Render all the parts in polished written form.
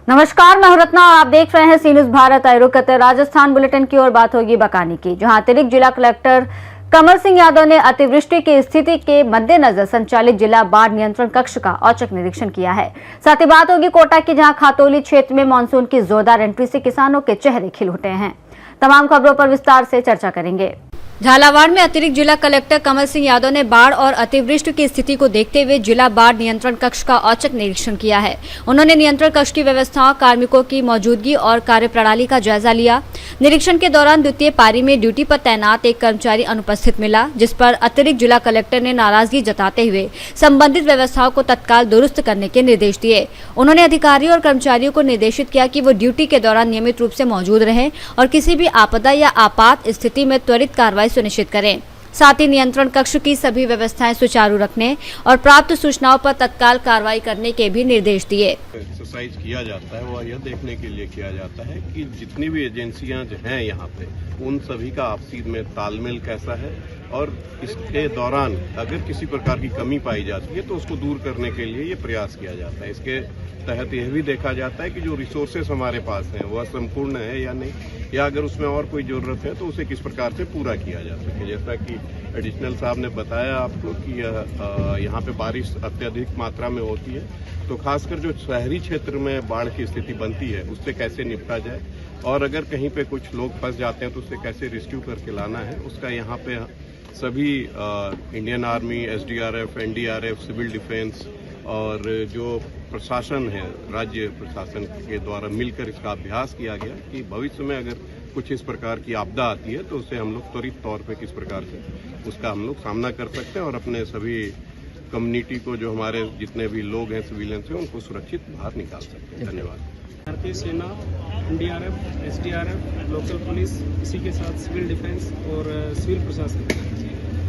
नमस्कार, मैं हूं रत्ना और आप देख रहे हैं सी न्यूज भारत। आयुक्त राजस्थान बुलेटिन की ओर बात होगी बकानी की, जहां अतिरिक्त जिला कलेक्टर कमल सिंह यादव ने अतिवृष्टि की स्थिति के मद्देनजर संचालित जिला बाढ़ नियंत्रण कक्ष का औचक निरीक्षण किया है। साथ ही बात होगी कोटा की, जहां खातौली क्षेत्र में मानसून की जोरदार एंट्री से किसानों के चेहरे खिल उठे हैं। तमाम खबरों पर विस्तार से चर्चा करेंगे। झालावाड़ में अतिरिक्त जिला कलेक्टर कमल सिंह यादव ने बाढ़ और अतिवृष्टि की स्थिति को देखते हुए जिला बाढ़ नियंत्रण कक्ष का औचक निरीक्षण किया है। उन्होंने नियंत्रण कक्ष की व्यवस्थाओं, कार्मिकों की मौजूदगी और कार्यप्रणाली का जायजा लिया। निरीक्षण के दौरान द्वितीय पारी में ड्यूटी पर तैनात एक कर्मचारी अनुपस्थित मिला, जिस पर अतिरिक्त जिला कलेक्टर ने नाराजगी जताते हुए संबंधित व्यवस्थाओं को तत्काल दुरुस्त करने के निर्देश दिए। उन्होंने अधिकारियों और कर्मचारियों को निर्देशित किया कि वो ड्यूटी के दौरान नियमित रूप से मौजूद रहें और किसी भी आपदा या आपात स्थिति में त्वरित कार्रवाई सुनिश्चित करें। साथ ही नियंत्रण कक्ष की सभी व्यवस्थाएं सुचारू रखने और प्राप्त सूचनाओं पर तत्काल कार्रवाई करने के भी निर्देश दिए। एक्सरसाइज किया जाता है, वो यह देखने के लिए किया जाता है कि जितनी भी एजेंसियां जो हैं यहाँ पे, उन सभी का आपसी में तालमेल कैसा है और इसके दौरान अगर किसी प्रकार की कमी पाई जाती है तो उसको दूर करने के लिए ये प्रयास किया जाता है। इसके तहत यह भी देखा जाता है कि जो रिसोर्सेस हमारे पास हैं वह संपूर्ण है या नहीं, या अगर उसमें और कोई जरूरत है तो उसे किस प्रकार से पूरा किया जा सके। जैसा कि एडिशनल साहब ने बताया आपको कि यहाँ पे बारिश अत्यधिक मात्रा में होती है, तो खासकर जो शहरी क्षेत्र में बाढ़ की स्थिति बनती है उससे कैसे निपटा जाए, और अगर कहीं पे कुछ लोग फंस जाते हैं तो उससे कैसे रेस्क्यू करके लाना है, उसका यहाँ पे सभी Indian army, SDRF, NDRF, civil defence और जो प्रशासन है, राज्य प्रशासन के द्वारा मिलकर इसका अभ्यास किया गया कि भविष्य में अगर कुछ इस प्रकार की आपदा आती है तो उससे हम लोग त्वरित तौर पे किस प्रकार से उसका हम लोग सामना कर सकते हैं और अपने सभी कम्युनिटी को, जो हमारे जितने भी लोग हैं, सिविलियंस हैं, उनको सुरक्षित बाहर निकाल सकते हैं। धन्यवाद। भारतीय सेना, एनडीआरएफ, एसडीआरएफ, लोकल पुलिस, इसी के साथ सिविल डिफेंस और सिविल प्रशासन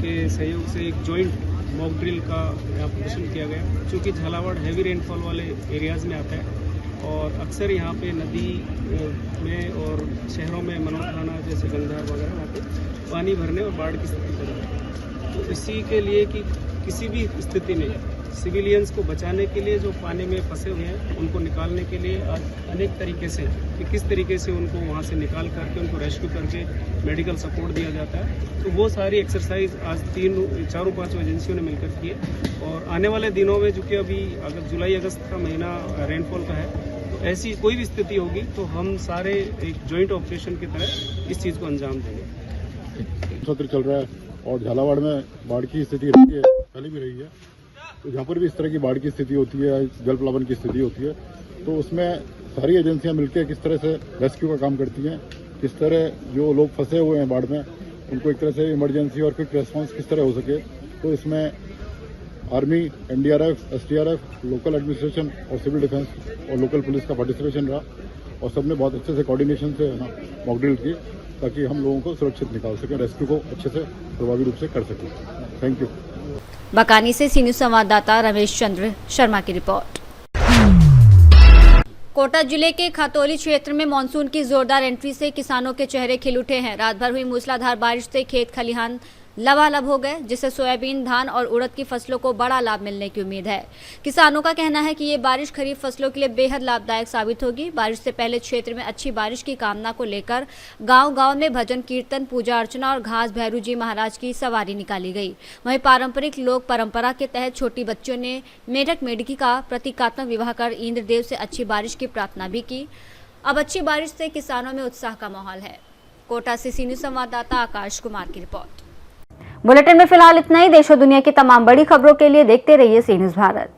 के सहयोग से एक जॉइंट मॉक ड्रिल का यहाँ प्रदर्शन किया गया। चूँकि झालावाड़ हैवी रेनफॉल वाले एरियाज़ में आता है और अक्सर यहाँ पे नदी में और शहरों में मनोर थाना जैसे गंधार वगैरह वहाँ पे पानी भरने और बाढ़ की स्थिति पैदा होती है। तो इसी के लिए कि किसी भी स्थिति में सिविलियंस को बचाने के लिए जो पानी में फंसे हुए हैं उनको निकालने के लिए अनेक तरीके से कि किस तरीके से उनको वहाँ से निकाल करके उनको रेस्क्यू करके मेडिकल सपोर्ट दिया जाता है। तो वो सारी एक्सरसाइज आज चारों पांचों एजेंसियों ने मिलकर की है और आने वाले दिनों में, जो कि अभी अगर जुलाई अगस्त का महीना रेनफॉल का है, तो ऐसी कोई भी स्थिति होगी तो हम सारे एक जॉइंट ऑपरेशन की तरह इस चीज़ को अंजाम देंगे। सत्र चल रहा है और झालावाड़ में बाढ़ की स्थिति रही है, पहले भी रही है, तो जहाँ पर भी इस तरह की बाढ़ की स्थिति होती है, जल प्लावन की स्थिति होती है, तो उसमें सारी एजेंसियां मिलकर किस तरह से रेस्क्यू का काम करती हैं, किस तरह जो लोग फंसे हुए हैं बाढ़ में उनको एक तरह से इमरजेंसी और क्विक रेस्पॉन्स किस तरह हो सके। तो इसमें army, NDRF, SDRF, local administration और सिविल डिफेंस और लोकल पुलिस का पार्टिसिपेशन रहा और सबने बहुत अच्छे से कोऑर्डिनेशन से मॉक ड्रिल की ताकि हम लोगों को सुरक्षित निकाल सकें, रेस्क्यू को अच्छे से प्रभावी रूप से कर सकें। Thank you. बकानी से सी न्यूज संवाददाता रमेश चंद्र शर्मा की रिपोर्ट। कोटा जिले के खातौली क्षेत्र में मानसून की जोरदार एंट्री से किसानों के चेहरे खिल उठे हैं। रात भर हुई मूसलाधार बारिश से खेत खलिहान लबालब हो गए, जिससे सोयाबीन, धान और उड़द की फसलों को बड़ा लाभ मिलने की उम्मीद है। किसानों का कहना है कि ये बारिश खरीफ फसलों के लिए बेहद लाभदायक साबित होगी। बारिश से पहले क्षेत्र में अच्छी बारिश की कामना को लेकर गांव-गांव में भजन कीर्तन, पूजा अर्चना और घास भैरू जी महाराज की सवारी निकाली गई। वहीं पारंपरिक लोक परंपरा के तहत छोटी बच्चियों ने मेढक मेढकी का प्रतीकात्मक विवाह कर इंद्रदेव से अच्छी बारिश की प्रार्थना भी की। अब अच्छी बारिश से किसानों में उत्साह का माहौल है। कोटा से सी न्यूज संवाददाता आकाश कुमार की रिपोर्ट। बुलेटिन में फिलहाल इतना ही। देश और दुनिया की तमाम बड़ी खबरों के लिए देखते रहिए सी न्यूज भारत।